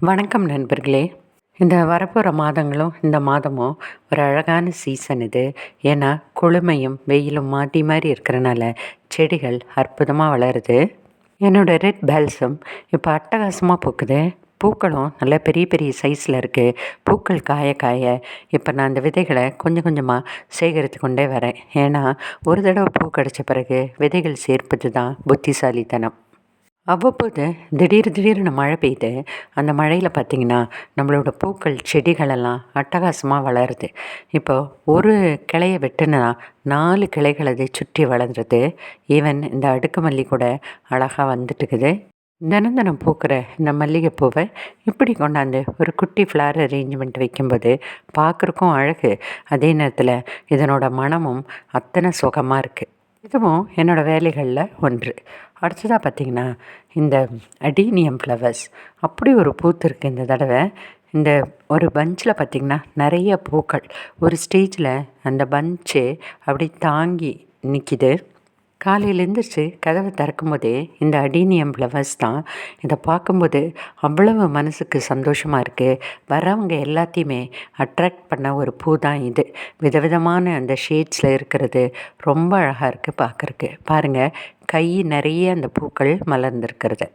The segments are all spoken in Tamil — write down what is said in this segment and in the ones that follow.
வணக்கம் நண்பர்களே. இந்த வரப்போகிற மாதங்களும் இந்த மாதமும் ஒரு அழகான சீசன் இது. ஏன்னா குளுமையும் வெயிலும் மாற்றி மாறி இருக்கிறனால செடிகள் அற்புதமாக வளருது. என்னோடய ரெட் பால்சம் இப்போ அட்டகாசமாக பூக்குது. பூக்களும் நல்ல பெரிய பெரிய சைஸில் இருக்குது. பூக்கள் காய காய இப்போ நான் அந்த விதைகளை கொஞ்சம் கொஞ்சமாக சேகரித்து கொண்டே வரேன். ஏன்னா ஒரு தடவை பூ கிடச்ச பிறகு விதைகள் சேர்ப்பது தான் புத்திசாலித்தனம். அவ்வப்போது திடீர்னு மழை பெய்யுது. அந்த மழையில் பார்த்திங்கன்னா நம்மளோட பூக்கள் செடிகளெல்லாம் அட்டகாசமாக வளருது. இப்போ ஒரு கிளையை வெட்டுனா 4 கிளைகள் அதை சுற்றி வளர்ந்துருது. ஈவன் இந்த அடுக்குமல்லி கூட அழகாக வந்துட்டுக்குது. தினம் பூக்கிற இந்த மல்லிகைப்பூவை இப்படி கொண்டாந்து ஒரு குட்டி ஃப்ளார் அரேஞ்ச்மெண்ட் வைக்கும்போது பார்க்குறக்கும் அழகு, அதே நேரத்தில் இதனோட மனமும் அத்தனை சுகமாக இருக்குது. இதுவும் என்னோடய வேலைகளில் ஒன்று. அடுத்ததாக பார்த்திங்கன்னா இந்த அடீனியம் ஃப்ளவர்ஸ் அப்படி ஒரு பூத்திருக்கு இந்த தடவை. இந்த ஒரு பஞ்சில் பார்த்திங்கன்னா நிறைய பூக்கள் ஒரு ஸ்டேஜில் அந்த பஞ்சு அப்படி தாங்கி நிற்கிது. காலையில் எழுந்திரிச்சு கதவை திறக்கும்போதே இந்த அடீனியம் ஃப்ளவர்ஸ் தான். இதை பார்க்கும்போது அவ்வளவு மனசுக்கு சந்தோஷமாக இருக்குது. வரவங்க எல்லாத்தையுமே அட்ராக்ட் பண்ண ஒரு பூ தான் இது. விதவிதமான அந்த ஷேட்ஸில் இருக்கிறது ரொம்ப அழகாக இருக்குது பார்க்குறக்கு. பாருங்கள், கை நிறைய அந்த பூக்கள் மலர்ந்துருக்கிறது.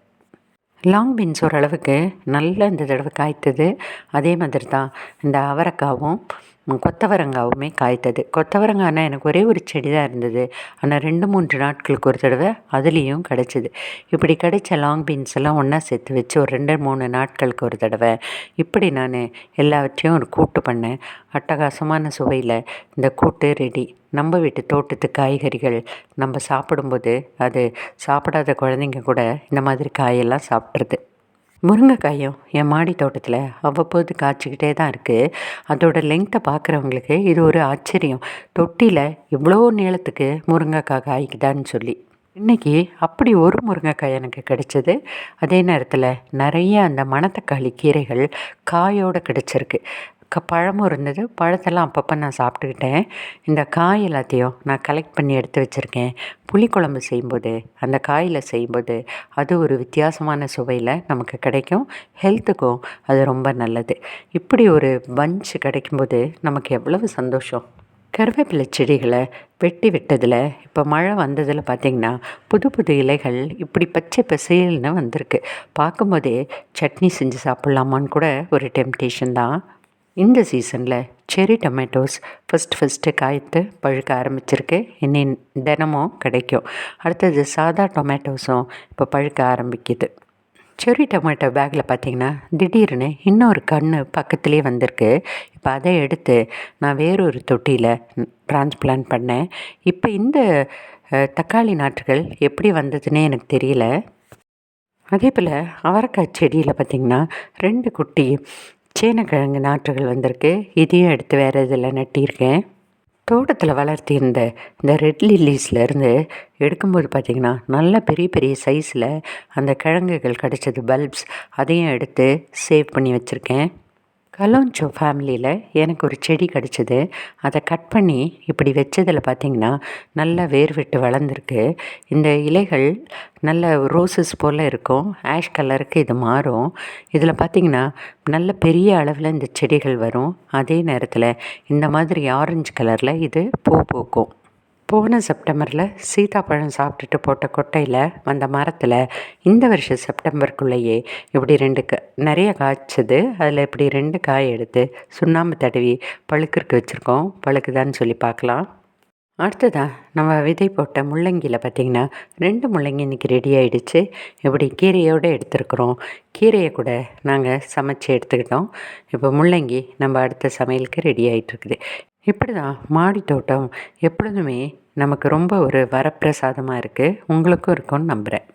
லாங் பீன்ஸ் ஓரளவுக்கு நல்லா இந்த தடவை காய்த்தது. அதே மாதிரி தான் இந்த அவரைக்காவும் கொத்தவரங்காவுமே காய்த்தது. கொத்தவரங்காய்னா எனக்கு ஒரே ஒரு செடி தான் இருந்தது. ஆனால் 2-3 நாட்களுக்கு ஒரு தடவை அதுலேயும் கிடச்சிது. இப்படி கிடைச்ச லாங் பீன்ஸ் எல்லாம் ஒன்றா சேர்த்து வச்சு ஒரு 2-3 நாட்களுக்கு ஒரு தடவை இப்படி நான் எல்லாவற்றையும் ஒரு கூட்டு பண்ணேன். அட்டகாசமான சுவையில் இந்த கூட்டு ரெடி. நம்ம வீட்டு தோட்டத்து காய்கறிகள் நம்ம சாப்பிடும்போது அது சாப்பிடாத குழந்தைங்க கூட இந்த மாதிரி காயெல்லாம் சாப்பிட்றது. முருங்கைக்காயும் என் மாடி தோட்டத்தில் அவ்வப்போது காய்ச்சிக்கிட்டே தான் இருக்குது. அதோட லெங்க்த்தை பார்க்குறவங்களுக்கு இது ஒரு ஆச்சரியம். தொட்டியில் இவ்வளோ நீளத்துக்கு முருங்கைக்காய் காய்க்குதான்னு சொல்லி. இன்றைக்கி அப்படி ஒரு முருங்கைக்காய் எனக்கு கிடைச்சது. அதே நேரத்தில் நிறைய அந்த மணத்தக்காளி கீரைகள் காயோடு கிடச்சிருக்கு. பழமும் இருந்தது. பழத்தெல்லாம் அப்பப்போ நான் சாப்பிட்டுக்கிட்டேன். இந்த காய் எல்லாத்தையும் நான் கலெக்ட் பண்ணி எடுத்து வச்சுருக்கேன். புளிக்குழம்பு செய்யும்போது அந்த காயில் செய்யும்போது அது ஒரு வித்தியாசமான சுவையில் நமக்கு கிடைக்கும். ஹெல்த்துக்கும் அது ரொம்ப நல்லது. இப்படி ஒரு பஞ்ச் கிடைக்கும்போது நமக்கு எவ்வளவு சந்தோஷம். கருவேப்பிலை செடிகளை வெட்டி விட்டதில் இப்போ மழை வந்ததில் பார்த்திங்கன்னா புது புது இலைகள் இப்படி பச்சை பசேல்னு வந்திருக்கு. பார்க்கும்போதே சட்னி செஞ்சு சாப்பிட்லாமான்னு கூட ஒரு டெம்டேஷன் தான். இந்த சீசனில் செரி டொமேட்டோஸ் ஃபஸ்ட்டு காய்த்து பழுக்க ஆரம்பிச்சிருக்கு. இனி தினமும் கிடைக்கும். அடுத்தது சாதா டொமேட்டோஸும் இப்போ பழுக்க ஆரம்பிக்குது. செரி டொமேட்டோ பேக்கில் பார்த்திங்கன்னா திடீர்னு இன்னொரு கன்று பக்கத்துலேயே வந்திருக்கு. இப்போ அதை எடுத்து நான் வேறொரு தொட்டியில் ட்ரான்ஸ்பிளான்ட் பண்ணேன். இப்போ இந்த தக்காளி நாற்றுகள் எப்படி வந்ததுன்னே எனக்கு தெரியல. அதே போல் அவரைக்காய் செடியில் பார்த்திங்கன்னா 2 குட்டி சேனக்கிழங்கு நாற்றுகள் வந்திருக்கு. இதையும் எடுத்து வேறு இதில் நட்டியிருக்கேன். தோட்டத்தில் வளர்த்தியிருந்த இந்த ரெட் லில்லிஸ்லேருந்து எடுக்கும்போது பார்த்திங்கன்னா நல்ல பெரிய பெரிய சைஸில் அந்த கிழங்குகள் கிடச்சது, பல்ப்ஸ். அதையும் எடுத்து சேவ் பண்ணி வச்சுருக்கேன். கலோன்சோ ஃபேமிலியில் எனக்கு ஒரு செடி கிடச்சிது. அதை கட் பண்ணி இப்படி வச்சதில் பார்த்திங்கன்னா நல்ல வேர் விட்டு வளர்ந்துருக்கு. இந்த இலைகள் நல்ல ரோசஸ் போல் இருக்கும். ஆஷ் கலருக்கு இது மாறும். இதில் பார்த்திங்கன்னா நல்ல பெரிய அளவில் இந்த செடிகள் வரும். அதே நேரத்தில் இந்த மாதிரி ஆரஞ்சு கலரில் இது பூ பூக்கும். போன செப்டம்பரில் சீதாப்பழம் சாப்பிட்டுட்டு போட்ட கொட்டையில் வந்த மரத்தில் இந்த வருஷம் செப்டம்பருக்குள்ளேயே இப்படி 2 நிறைய காய்ச்சது. அதில் இப்படி 2 காய் எடுத்து சுண்ணாம்பு தடவி பழுக்கிறதுக்கு வச்சுருக்கோம். பழுக்குதான்னு சொல்லி பார்க்கலாம். அடுத்ததான் நம்ம விதை போட்ட முள்ளங்கியில் பார்த்திங்கன்னா 2 முள்ளங்கி இன்றைக்கி ரெடி ஆகிடுச்சு. இப்படி கீரையோடு எடுத்துருக்குறோம். கீரையை கூட நாங்கள் சமைச்சு எடுத்துக்கிட்டோம். இப்போ முள்ளங்கி நம்ம அடுத்த சமையலுக்கு ரெடி ஆகிட்டுருக்குது. இப்படி தான் மாடி தோட்டம் எப்பொழுதுமே நமக்கு ரொம்ப ஒரு வரப்பிரசாதமாக இருக்குது. உங்களுக்கும் இருக்கும்னு நம்புகிறேன்.